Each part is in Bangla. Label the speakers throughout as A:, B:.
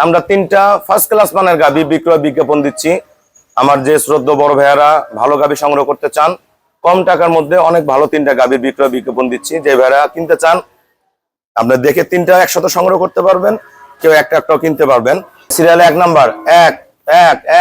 A: আমরা তিনটা ফার্স্ট ক্লাস মানের গাভী বিক্রয় বিজ্ঞাপন দিচ্ছি। আমার যে শ্রদ্ধেয় বড় ভাইয়ারা ভালো গাভী সংগ্রহ করতে চান, কম টাকার মধ্যে অনেক ভালো তিনটা গাভীর বিক্রয় বিজ্ঞাপন দিচ্ছি। যে ভাইয়ারা কিনতে চান আপনার দেখে তিনটা একসাথে সংগ্রহ করতে পারবেন, কেউ একটাও কিনতে পারবেন। সিরিয়ালে 1 নাম্বার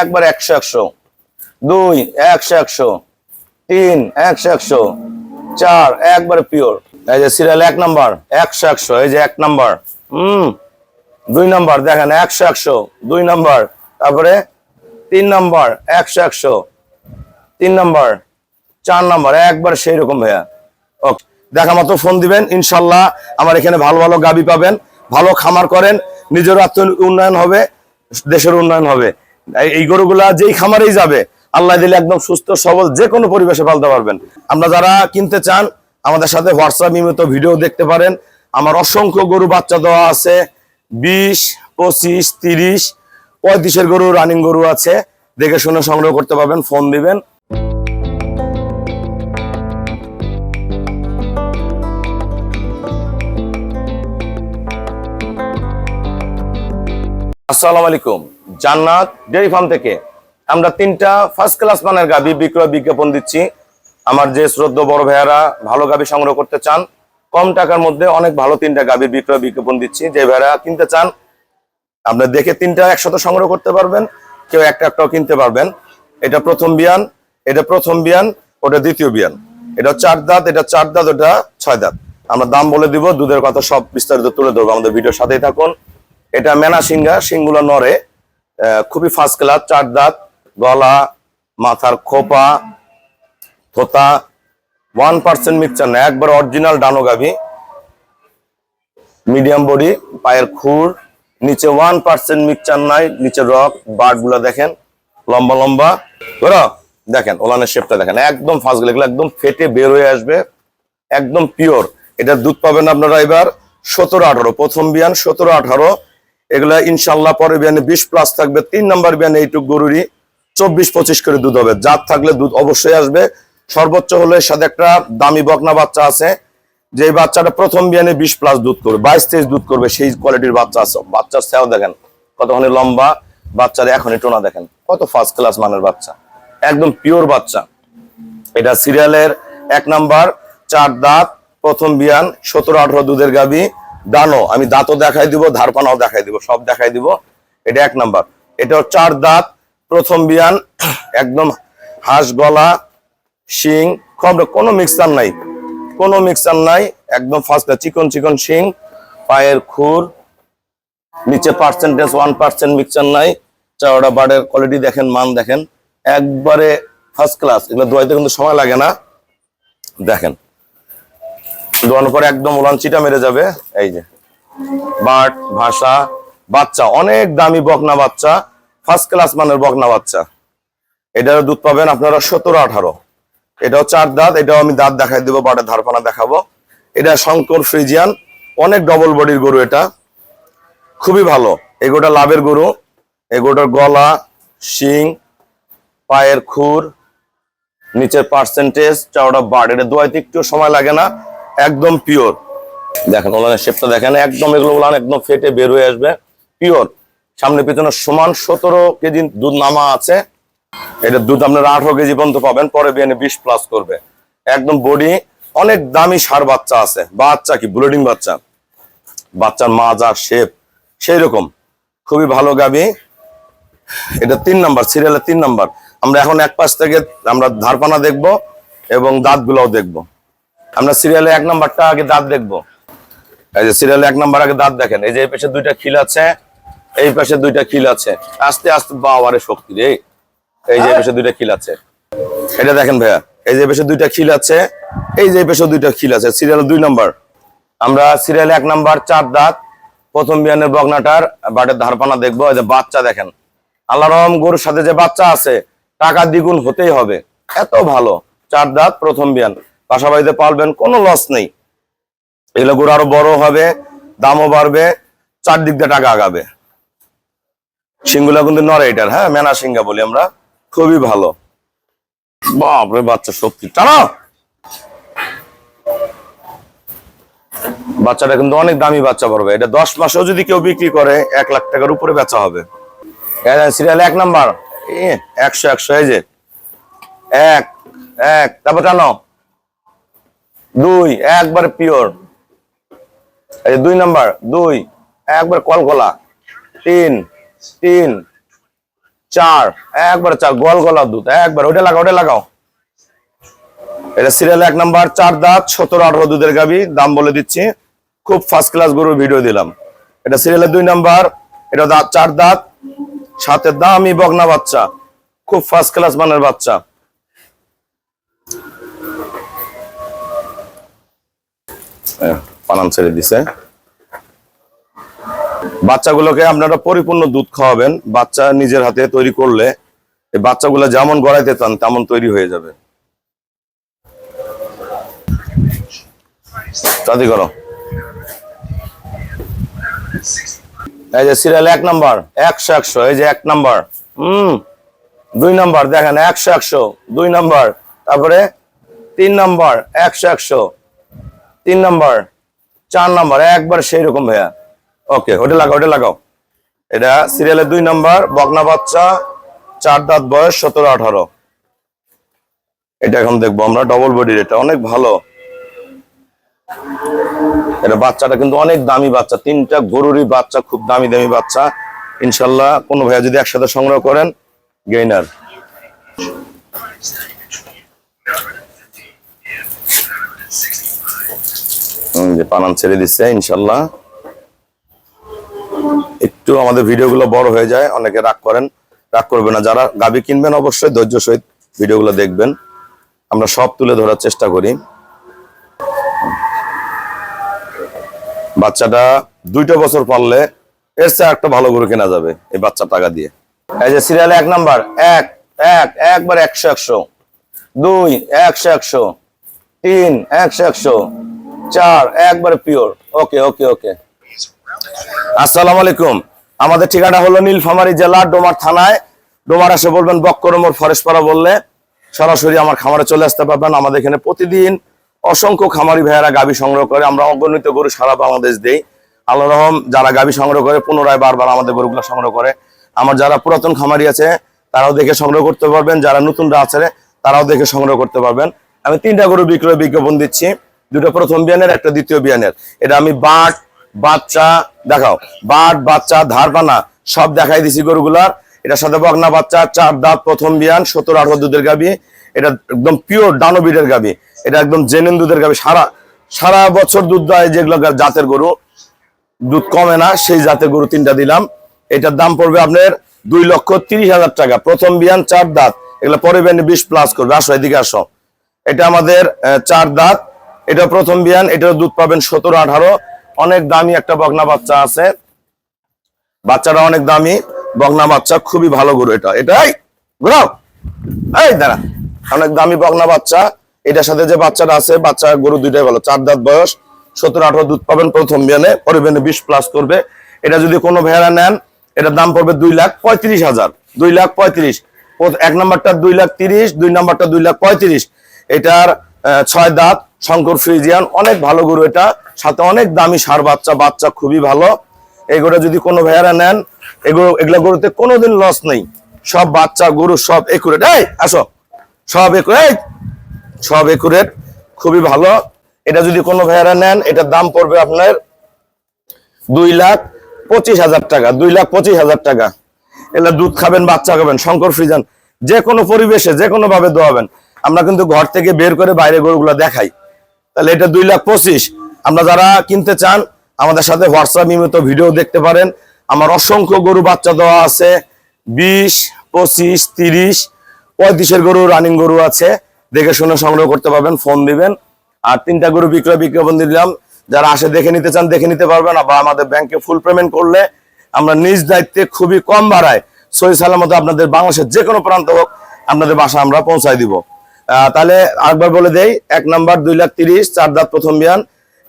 A: একবার 100 2 100 3 100 4 একবারে পিওর। এই যে সিরিয়াল 1 নাম্বার 100 এই যে 1 নাম্বার 2 নাম্বার দেখেন 100 2 নাম্বার, তারপরে 3 নাম্বার 100 3 নাম্বার 4 নাম্বার একবার সেই রকম ভাইয়া। ওকে, দেখা মতো ফোন দিবেন, ইনশাল্লাহ আমার এখানে ভালো ভালো গাভী পাবেন। ভালো খামার করেন, নিজের আত্ম উন্নয়ন হবে, দেশের উন্নয়ন হবে। এই গরুগুলা যেই খামারেই যাবে আল্লাহ দিলে একদম সুস্থ সবল যে কোনো পরিবেশে পালতে পারবেন। আমরা যারা কিনতে চান আমাদের সাথে হোয়াটসঅ্যাপ নিয়মিত ভিডিও দেখতে পারেন। আমার অসংখ্য গরু বাচ্চা দেওয়া আছে, 20 25 30 35 গরু রানিং গরু আছে, দেখে শুনে সংগ্রহ করতে পারবেন, ফোন দিবেন। আসসালামু আলাইকুম, জান্নাত ডেইরি ফার্ম থেকে আমরা তিনটা ফার্স্ট ক্লাস মানের গাভী বিক্রয় বিজ্ঞাপন দিচ্ছি। আমার যে শ্রদ্ধেয় বড় ভাইয়ারা ভালো গাভী সংগ্রহ করতে চান, কম টাকার মধ্যে অনেক ভালো তিনটা গাভীর বিক্রয় বিজ্ঞাপন দিচ্ছি। যে ভাইয়ারা কিনতে চান আপনার দেখে তিনটা একসাথে সংগ্রহ করতে পারবেন, কেউ একটাও কিনতে পারবেন। এটা প্রথম বিয়ান, এটা প্রথম বিয়ান, ওটা দ্বিতীয় বিয়ান। এটা 4 দাঁত, এটা 4 দাঁত, ওটা 6 দাঁত। আমরা দাম বলে দিব, দুধের কথা সব বিস্তারিত তুলে ধরবো, আমাদের ভিডিওর সাথেই থাকুন। এটা মেনা সিংহা, সিংগুলো নরে, খুবই ফার্স্ট ক্লাস, 4 দাঁত, গলা, মাথার খোপা, থোতা, 1% মিক্সচার না, একবার অরিজিনাল ডানো গাভী, মিডিয়াম বডি, পায়ের খুর, নিচে 1% মিক্সচার নাই, নিচে রক বার্ড গুলা দেখেন লম্বা লম্বা, দেখেন ওলানের শেপটা দেখেন, একদম ফার্স্ট গুলো একদম ফেটে বের হয়ে আসবে, একদম পিওর। এটার দুধ পাবেন আপনারা এবার 17-18, প্রথম বিয়ান 17-18, এগুলা ইনশাল্লাহ পরের বিয়ানে 20+ থাকবে। 3 নাম্বার বিয়ানে এইটুক গরুরই 24-25 করে দুধ হবে। জাত থাকলে দুধ অবশ্যই আসবে। সর্বোচ্চ হলে এর সাথে একটা দামি বকনা বাচ্চা আছে, যে বাচ্চাটা প্রথম বিয়ানে 20+ দুধ করবে, 22-23 দুধ করবে, সেই কোয়ালিটির বাচ্চা আছে। বাচ্চার সেও দেখেন কতখানি লম্বা, বাচ্চার এখনই টোনা দেখেন কত ফার্স্ট ক্লাস মানের বাচ্চা, একদম পিওর বাচ্চা। এটা সিরিয়ালের 1 নাম্বার, 4 দাঁত, প্রথম বিয়ান, 17-18 দুধের গাভী, ডানো। আমি দাঁতও দেখাই দিব, ধারপানাও দেখাই দিব, সব দেখাই দিব। এটা 1 নাম্বার। এটাও 4 দাঁত, প্রথম বিয়ান, একদম হাঁস গলা, শিং, কোনো মিক্সার নাই, কোনো মিক্সার নাই, একদম ফার্স্ট চিকন চিকন শিং, পায়ের খুর, নিচে পার্সেন্টেজ 1% মিক্সচার নাই। চাওড়া বাড়ের কোয়ালিটি দেখেন, মান দেখেন, একবারে ফার্স্ট ক্লাস। এগুলো দোয়াইতে কিন্তু সময় লাগে না, দেখেন দোয়ানোর পরে একদম উলান চিটা মেরে যাবে। এই যে বাট ভাষা বাচ্চা, অনেক দামি বকনা বাচ্চা, ফার্স্ট ক্লাস মানের বকনা বাচ্চা। এটার দুধ পাবেন আপনারা 17-18। এটাও 4 দাঁত, এটাও আমি দাঁত দেখাই দিব, বাটের ধারপানা দেখাবো। এটা শঙ্কর ফ্রিজিয়ান, অনেক ডবল বডির গরু, এটা খুবই ভালো। এগোটা লাভের গরু, এগোটার গলা, শিং, পায়ের খুর, নিচের পার্সেন্টেজ, চাওড়া বাট। এটা দোয়াইতে একটু সময় লাগে না, একদম পিওর। দেখেন ওলানের শেপটা দেখেন, একদম এগুলো ওলান একদম ফেটে বের হয়ে আসবে, পিওর। সামনে পিছনে সমান 17 কেজি দুধ নামা আছে। এটা দুধ আপনারা 18 কেজি পর্যন্ত পাবেন, পরে বিয়ানে 20+ করবে। একদম বডি, অনেক দামি সার বাচ্চা আছে, বাচ্চা কি ব্লিডিং বাচ্চা, বাচ্চার মাজা শেপ সেই রকম, খুবই ভালো গাভী। এটা 3 নাম্বার, সিরিয়ালের 3 নাম্বার। আমরা এখন এক পাশ থেকে আমরা ধারপানা দেখবো এবং দাঁত গুলাও দেখবো। আমরা সিরিয়ালে 1 নাম্বারটা আগে দাঁত দেখবো। এই যে সিরিয়ালে 1 নাম্বার আগে দাঁত দেখেন, এই যে এই পাশে 2টা খিল আছে, এই পাশে 2টা খিল আছে, আস্তে আস্তে বাবারে শক্তি রে। এই যে পাশে 2টা খিল আছে, এটা দেখেন ভাইয়া, এই যে পাশে 2টা খিল আছে, এই যে পাশে 2টা খিল আছে, সিরিয়াল 2 নাম্বার। আমরা সিরিয়ালে 1 নাম্বার, 4 দাঁত, প্রথম বিয়ানের বগনাটার বাটের ধারপানা দেখবো। এই যে বাচ্চা দেখেন, আল্লাহর রহম গরুর সাথে যে বাচ্চা আছে টাকা দ্বিগুণ হতেই হবে, এত ভালো। 4 দাঁত, প্রথম বিয়ান, বাসা বাড়িতে পালবেন, কোনো লস নেই। এগুলো গরু আরো বড় হবে, দামও বাড়বে, চারদিক দিয়ে টাকা আগাবে। সিংগুলা কিন্তু নরে এটার, হ্যাঁ মেনা সিংহা বলি আমরা, খুবই ভালো। বাপরে বাচ্চা শক্তি টানা। বাচ্চাটা কিন্তু অনেক দামি বাচ্চা পড়বে, এটা 10 মাসেও যদি কেউ বিক্রি করে 1 লাখ টাকার উপরে বেচা হবে। সিরিয়াল 1 নাম্বার 100 এই যে 1 1, তারপর টানো 2 একবারে পিওর, এই যে 2 নাম্বার 2 একবার কলগলা, 3 3 4 একবার 4 গলগলা দুধ একবার, ওটা লাগাও। এটা সিরিয়াল 1 নাম্বার 4 দাঁত 17-18 দুধের গাবি, দাম বলে দিচ্ছি, খুব ফার্স্ট ক্লাস গরুর ভিডিও দিলাম। এটা সিরিয়ালের 2 নাম্বার, এটা 4 দাঁত, সাথে দামি বকনা বাচ্চা, খুব ফার্স্ট ক্লাস মানের বাচ্চা। পানান ছেড়ে দিছে। বাচ্চাগুলোকে আপনারা পরিপূর্ণ দুধ খাওয়াবেন, বাচ্চা নিজের হাতে তৈরি করলে এই বাচ্চাগুলো যেমন গড়াইতে চান তেমন তৈরি হয়ে যাবে। চাঁদি করো। এই যে সিরিয়াল 1 নাম্বার 100 এই যে 1 নাম্বার, 2 নাম্বার দেখেন 100 2 নাম্বার, তারপরে 3 নাম্বার 100 3 নাম্বার, 4 নাম্বার একবার সেই রকম ভাইয়া। ওকে, ওটা লাগাও। এটা সিরিয়ালের 2 নাম্বার বকনা বাচ্চা, 4 দাঁত বয়স, 17-18। এটা এখন দেখবো আমরা ডবল বডির, এটা অনেক ভালো। এটা বাচ্চাটা কিন্তু অনেক দামি বাচ্চা, 3টা গরুরই বাচ্চা, খুব দামি বাচ্চা। ইনশাল্লাহ কোনো ভাইয়া যদি একসাথে সংগ্রহ করেন গেইনার। যে পানান ছেড়ে দিচ্ছে ইনশাল্লাহ। একটু আমাদের ভিডিওগুলো বড় হয়ে যায়, অনেকে রাগ করবে না। যারা গাভী কিনবেন অবশ্যই ধৈর্য সহিত ভিডিওগুলো দেখবেন, আমরা সব তুলে ধরার চেষ্টা করি। বাচ্চাটা 2টা বছর পারলে এর চেয়ে একটা ভালো গরু কেনা যাবে এই বাচ্চার টাকা দিয়ে। এই যে সিরিয়াল 1 নাম্বার একবার 100 2 100 3 100 4 একবারে পিওর। ওকে। আসসালামু আলাইকুম। আমাদের ঠিকানা হলো নীলফামারী জেলা ডোমার থানায়। ডোমার এসে বলবেন বক্করমোর ফরেস্টপাড়া বললে সরাসরি আমার খামারে চলে আসতে পারবেন। আমাদের এখানে প্রতিদিন অসংখ্য খামারি ভাইয়েরা গাভী সংগ্রহ করে, আমরা অগণিত গরু সারা বাংলাদেশ দেই। আল্লাহ রহম, যারা গাভী সংগ্রহ করে পুনরায় বারবার আমাদের গরুগুলো সংগ্রহ করে। আমার যারা পুরাতন খামারি আছে তারাও দেখে সংগ্রহ করতে পারবেন, যারা নতুনরা আছে তারাও দেখে সংগ্রহ করতে পারবেন। আমি 3টা গরু বিক্রয় বিজ্ঞাপন দিচ্ছি, 2টা প্রথম বিয়ানের, 1টা দ্বিতীয় বিয়ানের। এটা আমি বাট বাচ্চা দেখাও, বাট বাচ্চা ধারপানা সব দেখাই দিছি গরুগুলার। এটার সাথে বকনা বাচ্চা, 4 দাঁত প্রথম বিয়ান, 17-18 দুধের গাভী। এটা একদম পিওর ডানোবিডের গাভী, এটা একদম জেনুইন দুধের গাভী। সারা বছর দুধ দেয় যেগুলো জাতের গরু, দুধ কমে না, সেই জাতের গরু 3টা দিলাম। এটার দাম পড়বে আপনার 2,30,000 টাকা। প্রথম বিয়ান, 4 দাঁত, এগুলো পরে বিয়ানে 20+ করবে। আসো এদিকে আসো। এটা আমাদের 4 দাঁত, এটা প্রথম বিয়ান, এটার দুধ পাবেন 17-18। অনেক দামি একটা বকনা বাচ্চা আছে, বাচ্চাটা অনেক দামি বকনা বাচ্চা, খুবই ভালো গরু। এটাই ঘুরাও, এই দাঁড়া, অনেক দামি বকনা বাচ্চা। এটার সাথে যে বাচ্চাটা আছে, বাচ্চা গরু 2টাই ভালো। 4 দাঁত বয়স, 17-18 দুধ পাবেন প্রথম বিয়ানে, পরে বিয়ানে 20+ করবে। এটা যদি কোনো ভাইয়ারা নেন, এটার দাম পড়বে 2,35,000। 2,35,000। 1 নাম্বারটা 2,30,000, 2 নাম্বারটা 2,35,000। এটার 6 দাঁত শঙ্কর ফ্রিজিয়ান, অনেক ভালো গরু। এটা সাথে অনেক দামি সার বাচ্চা খুবই ভালো। এগুলো যদি কোনো ভাইয়ারা নেন, এগুলা গরুতে কোনোদিন লস নেই, সব বাচ্চা গরু সব একুরেট। এই আসো, সব একুরেট, খুবই ভালো। এটা যদি কোনো ভাইয়ারা নেন, এটার দাম পড়বে আপনার 2,25,000 টাকা। 2,25,000 টাকা। এগুলা দুধ খাবেন, বাচ্চা খাবেন, শঙ্কর ফ্রিজিয়ান, যে কোনো পরিবেশে যে কোনো ভাবে দোয়াবেন। আমরা কিন্তু ঘর থেকে বের করে বাইরে গরুগুলা দেখাই। তাহলে এটা 2,25,000। আমরা যারা কিনতে চান আমাদের সাথে হোয়াটসঅ্যাপ নিয়মিত ভিডিও দেখতে পারেন। আমার অসংখ্য গরু বাচ্চা দেওয়া আছে, 20, 25, 30, 35-এর গরু, রানিং গরু আছে, দেখে শুনে সংগ্রহ করতে পারবেন, ফোন দিবেন। আর 3টা গরু বিক্রয় বিজ্ঞাপন দিলাম, যারা আসে দেখে নিতে চান দেখে নিতে পারবেন। বা আমাদের ব্যাংকে ফুল পেমেন্ট করলে আমরা নিজ দায়িত্বে খুবই কম ভাড়ায় সহি সালামত আপনাদের বাংলাদেশের যে কোনো প্রান্ত হোক আপনাদের বাসা আমরা পৌঁছায় দিব। তাহলে আরেকবার বলে দেই, 1 নাম্বার 2,30,000, 4 দাঁত প্রথম বিয়ান।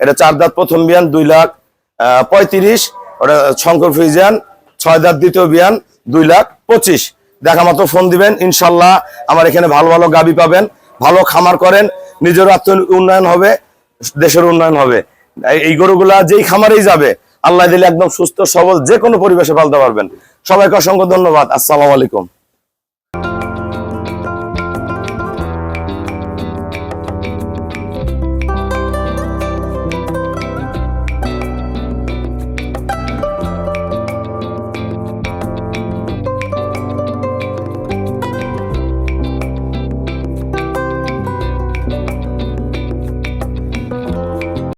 A: এটা 4 দাঁত প্রথম বিয়ান 2,35,000। ওটা শঙ্কর ফ্রিজিয়ান, 6 দাঁত দ্বিতীয় বিয়ান 2,25,000। দেখা মতো ফোন দিবেন, ইনশাল্লাহ আমার এখানে ভালো ভালো গাভী পাবেন। ভালো খামার করেন, নিজের আত্ম উন্নয়ন হবে, দেশের উন্নয়ন হবে। এই গরুগুলা যেই খামারেই যাবে আল্লাহ দিলে একদম সুস্থ সবল যে কোনো পরিবেশে পালতে পারবেন। সবাইকে অসংখ্য ধন্যবাদ। আসসালামু আলাইকুম।